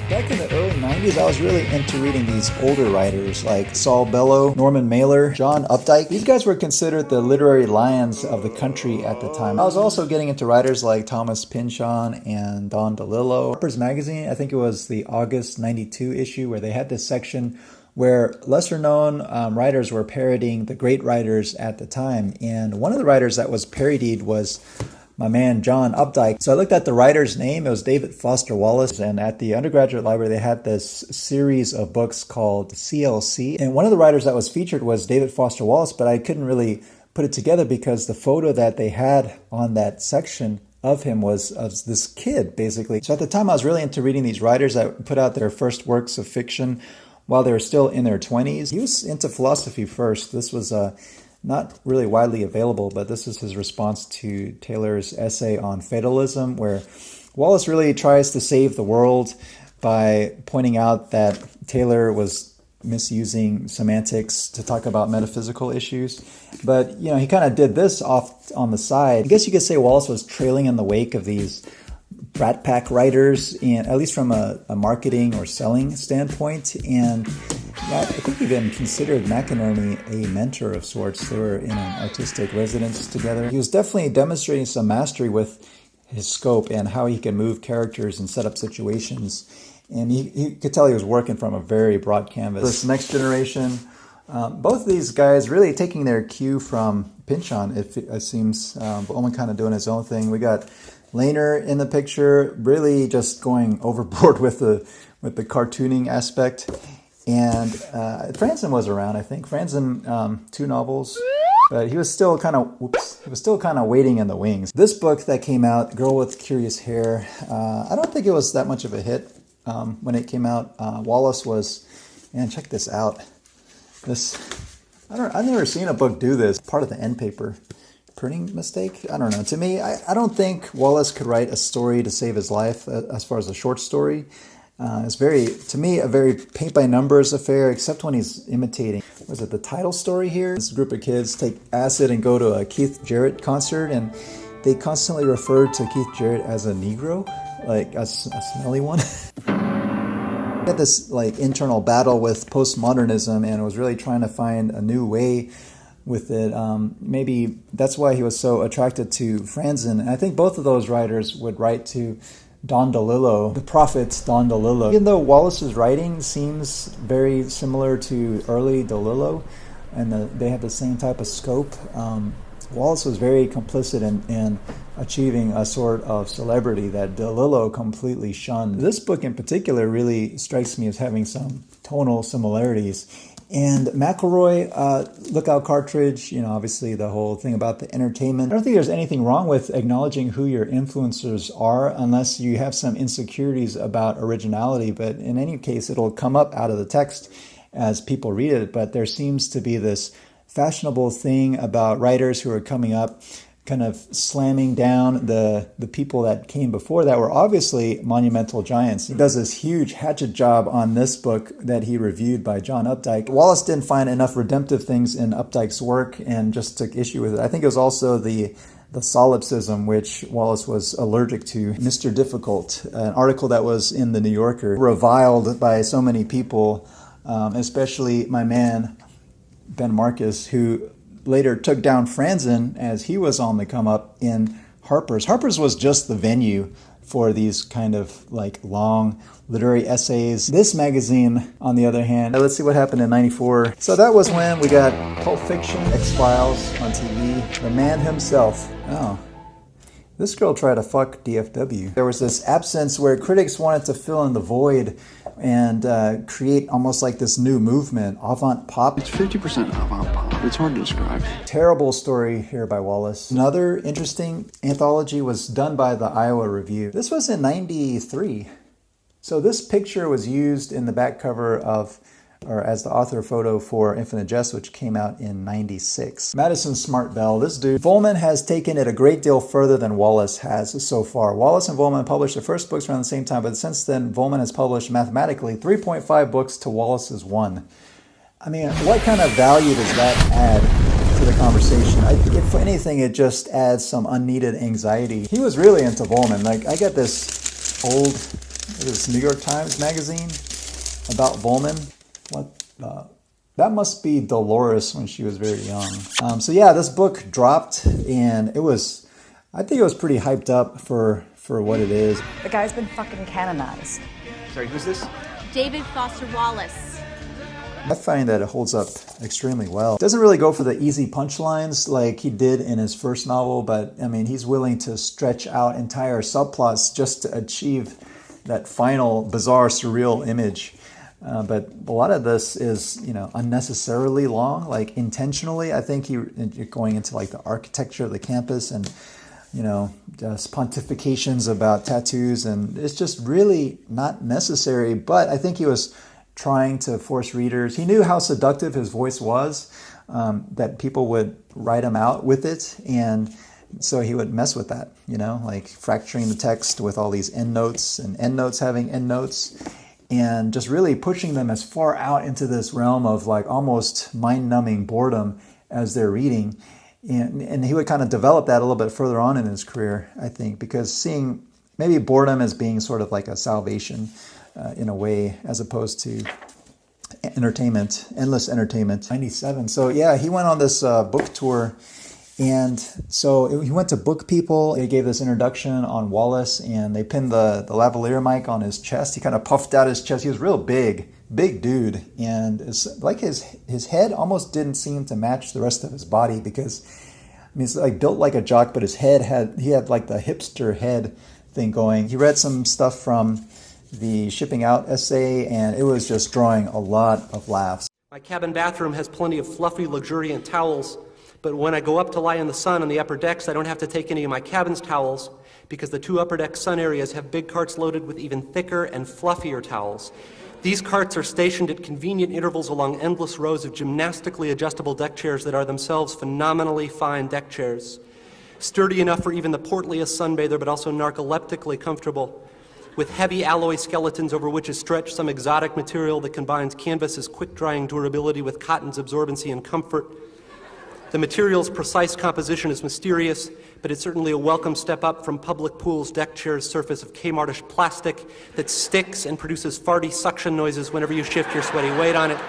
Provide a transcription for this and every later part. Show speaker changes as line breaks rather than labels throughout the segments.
Back in the early 90s, I was really into reading these older writers like Saul Bellow, Norman Mailer, John Updike. These guys were considered the literary lions of the country at the time. I was also getting into writers like Thomas Pynchon and Don DeLillo. Harper's Magazine, I think it was the August 92 issue, where they had this section where lesser-known writers were parodying the great writers at the time. And one of the writers that was parodied was my man John Updike. So I looked at the writer's name. It was David Foster Wallace. And at the undergraduate library, they had this series of books called CLC. And one of the writers that was featured was David Foster Wallace, but I couldn't really put it together because the photo that they had on that section of him was of this kid, basically. So at the time, I was really into reading these writers that put out their first works of fiction while they were still in their 20s. He was into philosophy first. This was not really widely available, but this is his response to Taylor's essay on fatalism, where Wallace really tries to save the world by pointing out that Taylor was misusing semantics to talk about metaphysical issues. But, you know, he kind of did this off on the side. I guess you could say Wallace was trailing in the wake of these Brat Pack writers, and at least from a marketing or selling standpoint. And I think he even considered McInerney a mentor of sorts. They were in an artistic residence together. He was definitely demonstrating some mastery with his scope and how he can move characters and set up situations. And he could tell he was working from a very broad canvas. This next generation, both of these guys really taking their cue from Pynchon, it seems, Vollmann kind of doing his own thing. We got Leyner in the picture, really just going overboard with the cartooning aspect. And Franzen was around, I think. Franzen, 2 novels, but he was still kind of waiting in the wings. This book that came out, Girl with Curious Hair, I don't think it was that much of a hit when it came out. Wallace was, man, check this out. I've never seen a book do this. Part of the end paper. Printing mistake? I don't know. To me, I don't think Wallace could write a story to save his life as far as a short story. It's to me, a very paint-by-numbers affair, except when he's imitating. Was it the title story here? This group of kids take acid and go to a Keith Jarrett concert, and they constantly referred to Keith Jarrett as a Negro, like a smelly one. He had this like internal battle with postmodernism and was really trying to find a new way with it. Maybe that's why he was so attracted to Franzen. And I think both of those writers would write to Don DeLillo, the prophet Don DeLillo. Even though Wallace's writing seems very similar to early DeLillo, and they have the same type of scope, Wallace was very complicit in achieving a sort of celebrity that DeLillo completely shunned. This book in particular really strikes me as having some tonal similarities. And McElroy, Lookout Cartridge, you know, obviously the whole thing about the entertainment. I don't think there's anything wrong with acknowledging who your influencers are unless you have some insecurities about originality. But in any case, it'll come up out of the text as people read it. But there seems to be this fashionable thing about writers who are coming up kind of slamming down the people that came before that were obviously monumental giants. He does this huge hatchet job on this book that he reviewed by John Updike. Wallace didn't find enough redemptive things in Updike's work and just took issue with it. I think it was also the solipsism, which Wallace was allergic to. Mr. Difficult, an article that was in the New Yorker, reviled by so many people, especially my man Ben Marcus, who later took down Franzen as he was on the come up in Harper's. Harper's was just the venue for these kind of like long literary essays. This magazine, on the other hand, let's see what happened in 94. So that was when we got Pulp Fiction, X-Files on TV. The man himself. Oh, this girl tried to fuck DFW. There was this absence where critics wanted to fill in the void and create almost like this new movement, avant pop.
It's 50% avant pop. It's hard to describe.
Terrible story here by Wallace. Another interesting anthology was done by the Iowa Review. This was in 93. So this picture was used in the back cover of, or as the author photo for Infinite Jest, which came out in 96. Madison Smartt Bell, this dude. Vollmann has taken it a great deal further than Wallace has so far. Wallace and Vollmann published their first books around the same time, but since then, Vollmann has published mathematically 3.5 books to Wallace's 1. I mean, what kind of value does that add to the conversation? If anything, it just adds some unneeded anxiety. He was really into Vollmann. Like, I got this old this New York Times magazine about Vollmann. That must be Dolores when she was very young. So yeah, this book dropped, and I think it was pretty hyped up for what it is.
The guy's been fucking canonized.
Sorry, who's this?
David Foster Wallace.
I find that it holds up extremely well. It doesn't really go for the easy punchlines like he did in his first novel, but I mean, he's willing to stretch out entire subplots just to achieve that final bizarre, surreal image. But a lot of this is, unnecessarily long, like intentionally. I think you're going into like the architecture of the campus and, just pontifications about tattoos, and it's just really not necessary. But I think he was trying to force readers. He knew how seductive his voice was, that people would write him out with it, and so he would mess with that, like fracturing the text with all these endnotes and endnotes having endnotes, and just really pushing them as far out into this realm of like almost mind-numbing boredom as they're reading. And he would kind of develop that a little bit further on in his career, I think, because seeing maybe boredom as being sort of like a salvation in a way, as opposed to entertainment, endless entertainment. 97. So yeah, he went on this book tour. And so he went to Book People. They gave this introduction on Wallace, and they pinned the lavalier mic on his chest. He kind of puffed out his chest. He was real big dude. And it's like his head almost didn't seem to match the rest of his body, because it's like built like a jock, but his head had like the hipster head thing going. He read some stuff from the Shipping Out essay, and it was just drawing a lot of laughs.
My cabin bathroom has plenty of fluffy, luxuriant towels. But when I go up to lie in the sun on the upper decks, I don't have to take any of my cabin's towels, because the two upper deck sun areas have big carts loaded with even thicker and fluffier towels. These carts are stationed at convenient intervals along endless rows of gymnastically adjustable deck chairs that are themselves phenomenally fine deck chairs. Sturdy enough for even the portliest sunbather, but also narcoleptically comfortable, with heavy alloy skeletons over which is stretched some exotic material that combines canvas's quick-drying durability with cotton's absorbency and comfort. The material's precise composition is mysterious, but it's certainly a welcome step up from public pool's deck chair's surface of Kmartish plastic that sticks and produces farty suction noises whenever you shift your sweaty weight on it.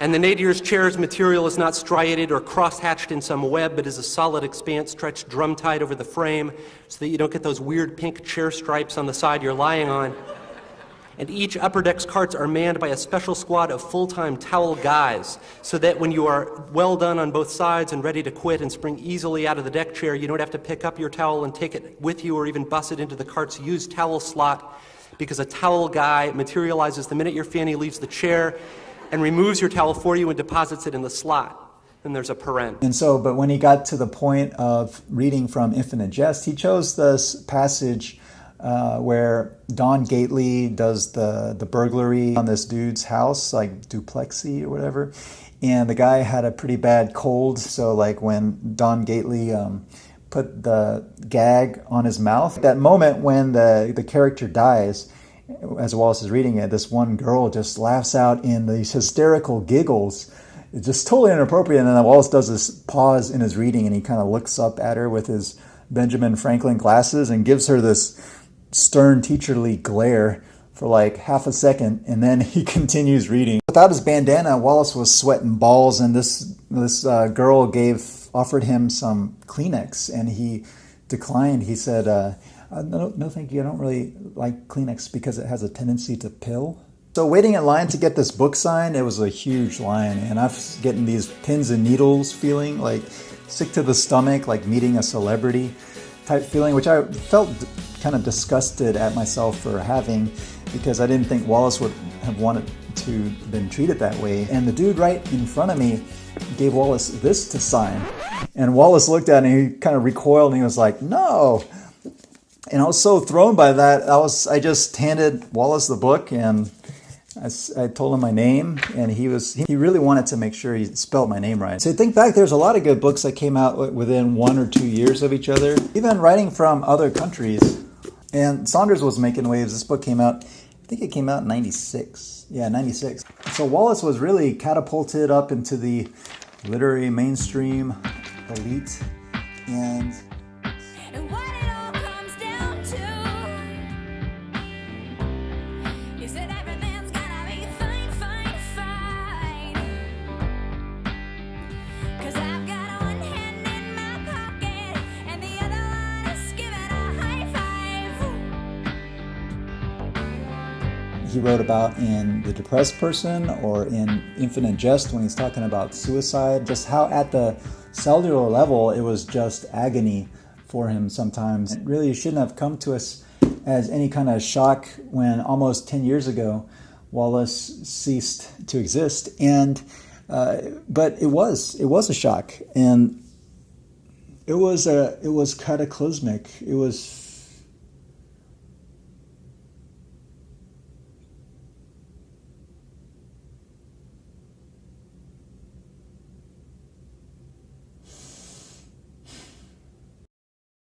And the nadier's chair's material is not striated or cross-hatched in some web, but is a solid expanse stretched drum-tight over the frame so that you don't get those weird pink chair stripes on the side you're lying on. And each upper deck's carts are manned by a special squad of full-time towel guys, so that when you are well done on both sides and ready to quit and spring easily out of the deck chair, you don't have to pick up your towel and take it with you or even bus it into the cart's used towel slot, because a towel guy materializes the minute your fanny leaves the chair and removes your towel for you and deposits it in the slot. And there's a paren.
And so, but when he got to the point of reading from Infinite Jest, he chose this passage where Don Gately does the burglary on this dude's house, like duplexy or whatever. And the guy had a pretty bad cold, so like when Don Gately put the gag on his mouth, that moment when the character dies, as Wallace is reading it, this one girl just laughs out in these hysterical giggles. It's just totally inappropriate. And then Wallace does this pause in his reading, and he kind of looks up at her with his Benjamin Franklin glasses and gives her this stern teacherly glare for like half a second, and then he continues reading. Without his bandana, Wallace was sweating balls, and this girl offered him some Kleenex, and he declined. He said, no thank you, I don't really like Kleenex because it has a tendency to pill. So waiting in line to get this book signed, it was a huge line, and I was getting these pins and needles feeling, like sick to the stomach, like meeting a celebrity type feeling, which I felt kind of disgusted at myself for having, because I didn't think Wallace would have wanted to been treated that way. And the dude right in front of me gave Wallace this to sign, and Wallace looked at it and he kind of recoiled and he was like, no. And I was so thrown by that, I just handed Wallace the book, and I told him my name, and he really wanted to make sure he spelled my name right. So think back, there's a lot of good books that came out within 1 or 2 years of each other, even writing from other countries. And Saunders was making waves. This book came out, I think it came out in 96. Yeah, 96. So Wallace was really catapulted up into the literary mainstream elite, and
what it all comes down to
he wrote about in The Depressed Person or in Infinite Jest when he's talking about suicide, just how at the cellular level it was just agony for him sometimes. It really shouldn't have come to us as any kind of shock when almost 10 years ago Wallace ceased to exist. But it was a shock, and it was cataclysmic. It was